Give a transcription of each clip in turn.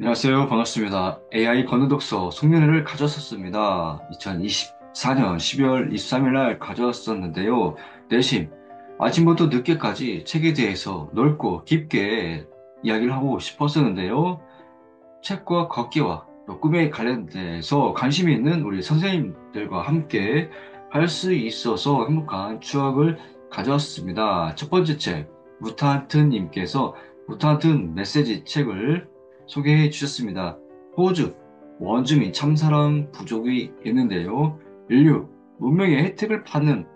안녕하세요. 반갑습니다. AI 건너독서 송년회를 가졌었습니다. 2024년 12월 23일 날 가져왔었는데요. 내심 아침부터 늦게까지 책에 대해서 넓고 깊게 이야기를 하고 싶었었는데요. 책과 걷기와 또 꿈에 관련돼서 관심이 있는 우리 선생님들과 함께 할 수 있어서 행복한 추억을 가져왔습니다. 첫 번째 책, 무타한트님께서 무타한트 메시지 책을 소개해 주셨습니다. 호주 원주민 참사랑 부족이 있는데요. 인류 문명의 혜택을 받는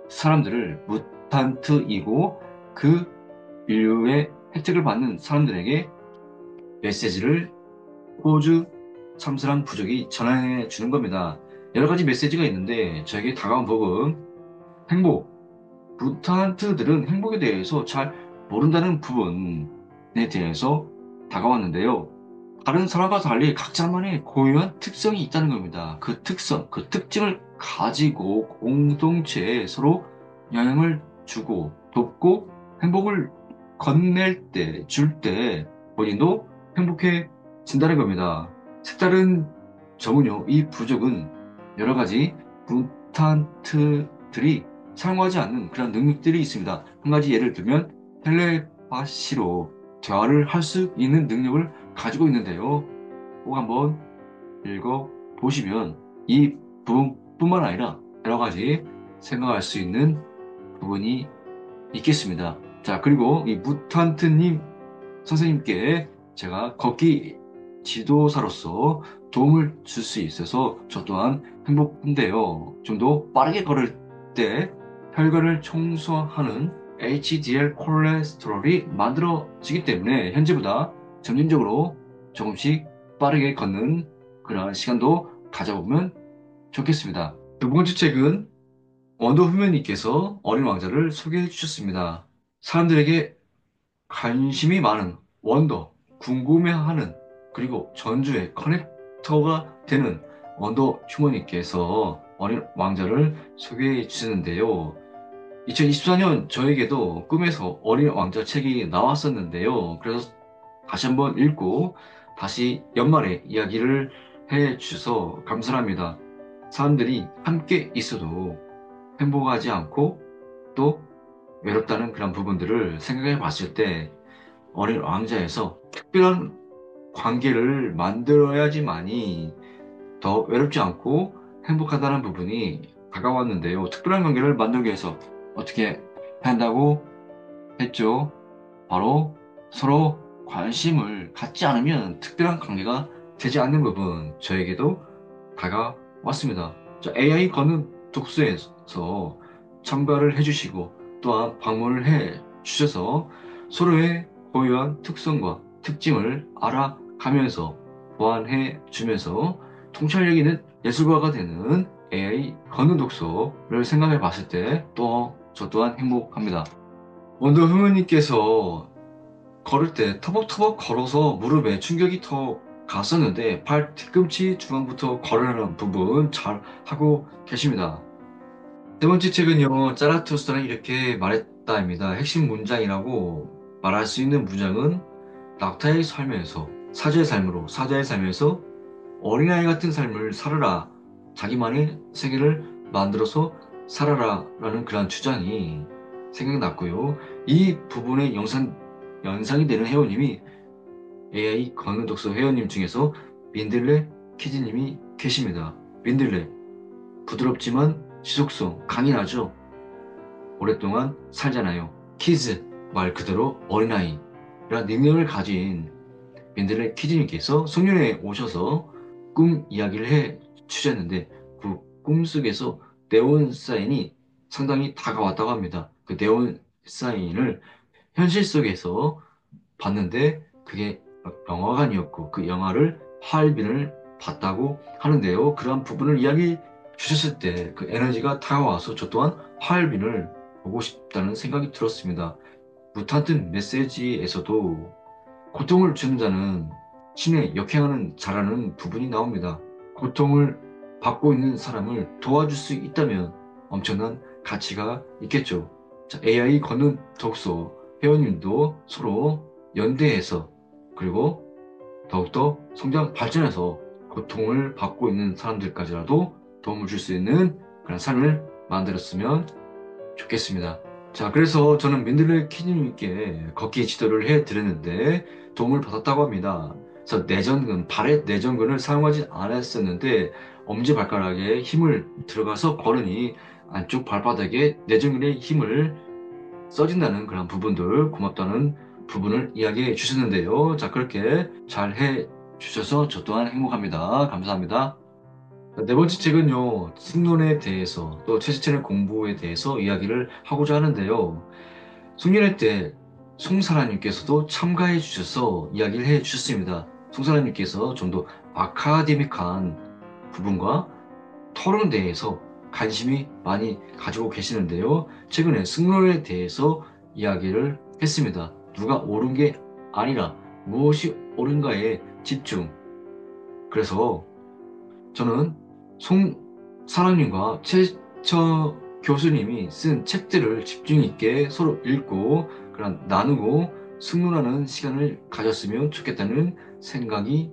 사람들을 무탄트이고 그 인류의 혜택을 받는 사람들에게 메시지를 호주 참사랑 부족이 전해 주는 겁니다. 여러 가지 메시지가 있는데 저에게 다가온 부분, 행복. 무탄트들은 행복에 대해서 잘 모른다는 부분에 대해서 다가왔는데요. 다른 사람과 달리 각자만의 고유한 특성이 있다는 겁니다. 그 특성, 그 특징을 가지고 공동체에 서로 영향을 주고 돕고 행복을 건넬 때, 줄 때 본인도 행복해진다는 겁니다. 색다른 점은요, 이 부족은 여러 가지 무탄트들이 사용하지 않는 그런 능력들이 있습니다. 한 가지 예를 들면 텔레파시로 대화를 할 수 있는 능력을 가지고 있는데요. 꼭 한번 읽어 보시면 이 부분뿐만 아니라 여러 가지 생각할 수 있는 부분이 있겠습니다. 자, 그리고 이 무탄트님 선생님께 제가 걷기 지도사로서 도움을 줄 수 있어서 저 또한 행복한데요. 좀 더 빠르게 걸을 때 혈관을 청소하는 HDL 콜레스테롤이 만들어지기 때문에 현재보다 점진적으로 조금씩 빠르게 걷는 그런 시간도 가져보면 좋겠습니다. 두 번째 책은 원더 후면님께서 어린 왕자를 소개해 주셨습니다. 사람들에게 관심이 많은 원더, 궁금해하는 그리고 전주의 커넥터가 되는 원더 휴머니께서 어린 왕자를 소개해 주시는데요. 2024년 저에게도 꿈에서 어린 왕자 책이 나왔었는데요. 그래서 다시 한번 읽고 다시 연말에 이야기를 해 주셔서 감사합니다. 사람들이 함께 있어도 행복하지 않고 또 외롭다는 그런 부분들을 생각해 봤을 때 어린 왕자에서 특별한 관계를 만들어야지만이 더 외롭지 않고 행복하다는 부분이 다가왔는데요. 특별한 관계를 만들기 위해서 어떻게 한다고 했죠? 바로 서로 관심을 갖지 않으면 특별한 관계가 되지 않는 부분 저에게도 다가왔습니다. AI 걷는 독서에서 참가를 해주시고 또한 방문을 해 주셔서 서로의 고유한 특성과 특징을 알아가면서 보완해 주면서 통찰력 있는 예술가가 되는 AI 걷는 독서를 생각해 봤을 때 또 저 또한 행복합니다. 원더 후무님께서 걸을 때 터벅터벅 걸어서 무릎에 충격이 더 갔었는데 발 뒤꿈치 중앙부터 걸으라는 부분 잘 하고 계십니다. 세 번째 책은요, 짜라투스트라는 이렇게 말했다입니다. 핵심 문장이라고 말할 수 있는 문장은 낙타의 삶에서 사자의 삶으로 사자의 삶에서 어린아이 같은 삶을 살아라. 자기만의 세계를 만들어서 살아라. 라는 그런 주장이 생각났고요. 이 부분의 연상이 되는 회원님이 AI 걷는 독서 회원님 중에서 민들레 키즈님이 계십니다. 민들레, 부드럽지만 지속성 강인하죠. 오랫동안 살잖아요. 키즈, 말 그대로 어린아이. 라는 닉네임을 가진 민들레 키즈님께서 송년회에 오셔서 꿈 이야기를 해 주셨는데 그 꿈속에서 네온 사인이 상당히 다가왔다고 합니다. 그 네온 사인을 현실 속에서 봤는데 그게 영화관이었고 그 영화를 하얼빈을 봤다고 하는데요. 그러한 부분을 이야기 주셨을 때 그 에너지가 다가와서 저 또한 하얼빈을 보고 싶다는 생각이 들었습니다. 무탄트 메시지에서도 고통을 주는 자는 신의 역행하는 자라는 부분이 나옵니다. 고통을 받고 있는 사람을 도와줄 수 있다면 엄청난 가치가 있겠죠. 자, AI 걷는 독서 회원님도 서로 연대해서 그리고 더욱더 성장 발전해서 고통을 받고 있는 사람들까지라도 도움을 줄 수 있는 그런 삶을 만들었으면 좋겠습니다. 자, 그래서 저는 민들레 키님께 걷기 지도를 해드렸는데 도움을 받았다고 합니다. 그래서 내전근, 발의 내전근을 사용하지 않았었는데 엄지발가락에 힘을 들어가서 걸으니 안쪽 발바닥에 내전근의 힘을 써진다는 그런 부분들, 고맙다는 부분을 이야기해 주셨는데요. 자, 그렇게 잘 해 주셔서 저 또한 행복합니다. 감사합니다. 네 번째 책은요, 숙련에 대해서 또 최지천의 공부에 대해서 이야기를 하고자 하는데요. 숙련회 때 송사라님께서도 참가해 주셔서 이야기를 해 주셨습니다. 송사라님께서 좀 더 아카데믹한 부분과 토론에 대해서 관심이 많이 가지고 계시는데요. 최근에 승론에 대해서 이야기를 했습니다. 누가 옳은 게 아니라 무엇이 옳은가에 집중. 그래서 저는 송사랑님과 최처 교수님이 쓴 책들을 집중 있게 서로 읽고 그런 나누고 승론하는 시간을 가졌으면 좋겠다는 생각이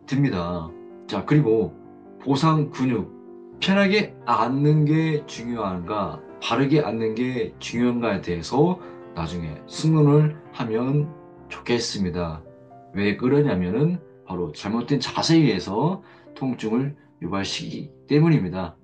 듭니다. 자, 그리고 보상 근육 편하게 앉는 게 중요한가, 바르게 앉는 게 중요한가에 대해서 나중에 승론을 하면 좋겠습니다. 왜 그러냐면은 바로 잘못된 자세에 의해서 통증을 유발시키기 때문입니다.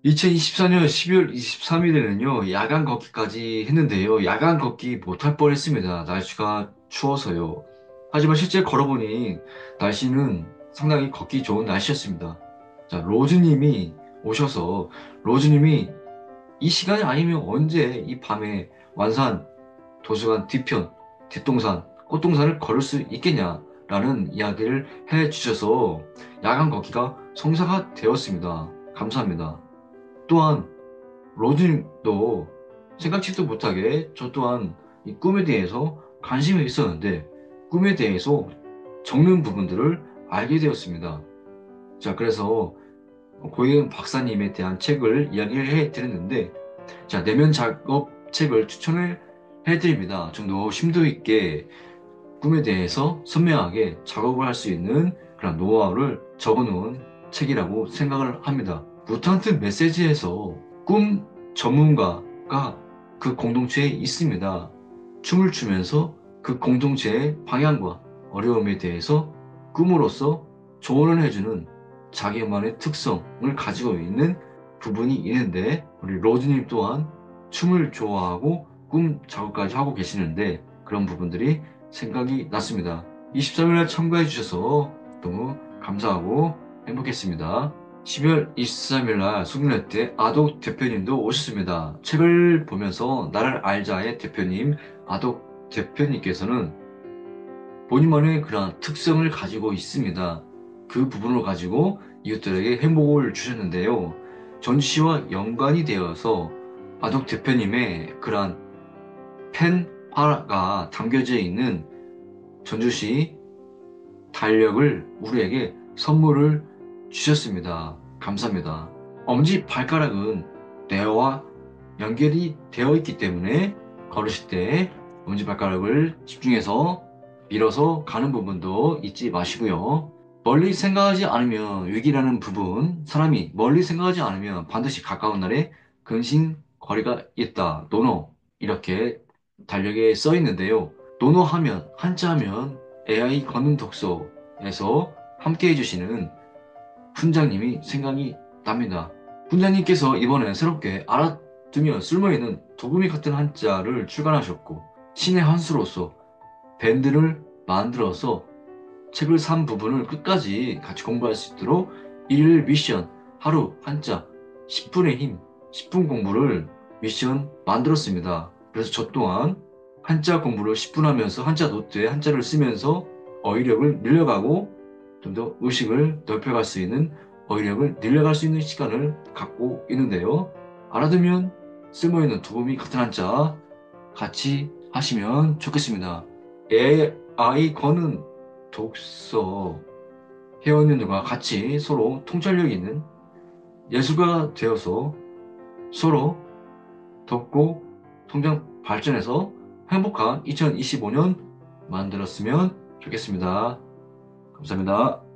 2024년 12월 23일에는요, 야간 걷기까지 했는데요. 야간 걷기 못할 뻔했습니다. 날씨가 추워서요. 하지만 실제 걸어보니 날씨는 상당히 걷기 좋은 날씨였습니다. 자, 로즈님이 오셔서 로즈님이 이 시간이 아니면 언제 이 밤에 완산, 도서관 뒤편, 뒷동산, 꽃동산을 걸을 수 있겠냐라는 이야기를 해 주셔서 야간 걷기가 성사가 되었습니다. 감사합니다. 또한 로즈님도 생각지도 못하게 저 또한 이 꿈에 대해서 관심이 있었는데 꿈에 대해서 적는 부분들을 알게 되었습니다. 자, 그래서 고혜은 박사님에 대한 책을 이야기를 해드렸는데, 자, 내면 작업 책을 추천을 해드립니다. 좀 더 심도 있게 꿈에 대해서 선명하게 작업을 할 수 있는 그런 노하우를 적어놓은 책이라고 생각을 합니다. 무탄트 메시지에서 꿈 전문가가 그 공동체에 있습니다. 춤을 추면서 그 공동체의 방향과 어려움에 대해서 꿈으로써 조언을 해주는 자기만의 특성을 가지고 있는 부분이 있는데 우리 로즈님 또한 춤을 좋아하고 꿈 작업까지 하고 계시는데 그런 부분들이 생각이 났습니다. 23일날 참가해 주셔서 너무 감사하고 행복했습니다. 12월 23일날 숙련회 때 아독 대표님도 오셨습니다. 책을 보면서 나를 알자의 대표님, 아독 대표님께서는 본인만의 그런 특성을 가지고 있습니다. 그 부분을 가지고 이웃들에게 행복을 주셨는데요. 전시와 연관이 되어서 아독 대표님의 그런 펜화가 담겨져 있는 전주시 달력을 우리에게 선물을 주셨습니다. 감사합니다. 엄지 발가락은 뇌와 연결이 되어 있기 때문에 걸으실 때 엄지 발가락을 집중해서 밀어서 가는 부분도 잊지 마시고요. 멀리 생각하지 않으면 위기라는 부분, 사람이 멀리 생각하지 않으면 반드시 가까운 날에 근심 거리가 있다. 노노 이렇게 달력에 써 있는데요. 노노 하면 한자 하면 AI 걷는 독서에서 함께 해주시는 훈장님이 생각이 납니다. 훈장님께서 이번에 새롭게 알아두면 쓸모있는 도구미 같은 한자를 출간하셨고 신의 한 수로서 밴드를 만들어서 책을 산 부분을 끝까지 같이 공부할 수 있도록 일일 미션 하루 한자 10분의 힘 10분 공부를 미션 만들었습니다. 그래서 저 또한 한자 공부를 10분 하면서 한자 노트에 한자를 쓰면서 어휘력을 늘려가고 좀 더 의식을 넓혀갈 수 있는 어휘력을 늘려갈 수 있는 시간을 갖고 있는데요. 알아두면 쓸모있는 도움이 같은 한자 같이 하시면 좋겠습니다. AI 거는 독서 회원님들과 같이 서로 통찰력 있는 예술가가 되어서 서로 돕고 성장 발전해서 행복한 2025년 만들었으면 좋겠습니다. 감사합니다.